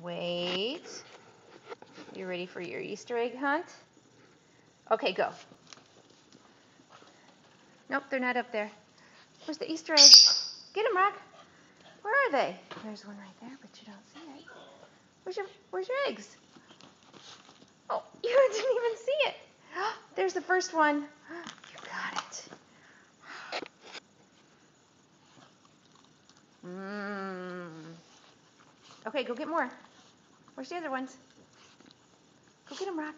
Wait. You ready for your Easter egg hunt? Okay, go. Nope, they're not up there. Where's the Easter egg? Get them, Rock. Where are they? There's one right there, but you don't see it. Where's your eggs? Oh, you didn't even see it. There's the first one. You got it. Okay, go get more. Where's the other ones? Go get them, Rock.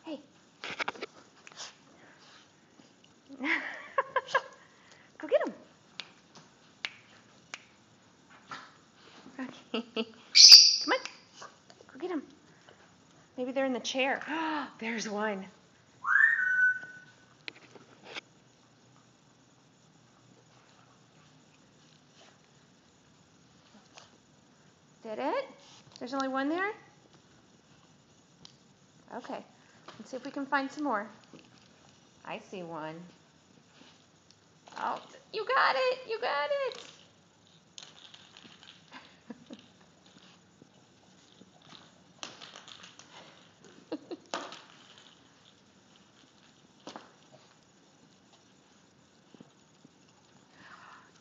Hey. Go get them. Okay. Come on. Go get them. Maybe they're in the chair. There's one. Did it? There's only one there? Okay. Let's see if we can find some more. I see one. Oh, you got it. You got it.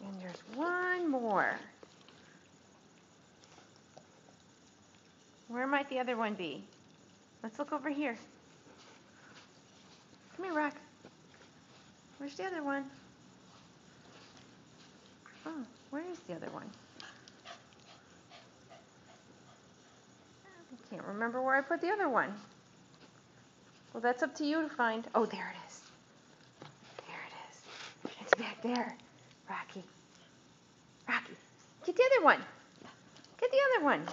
And there's one more. Where might the other one be? Let's look over here. Come here, Rock. Where's the other one? Oh, where is the other one? I can't remember where I put the other one. Well, that's up to you to find. Oh, there it is. There it is. It's back there. Rocky. Rocky. Get the other one. Get the other one.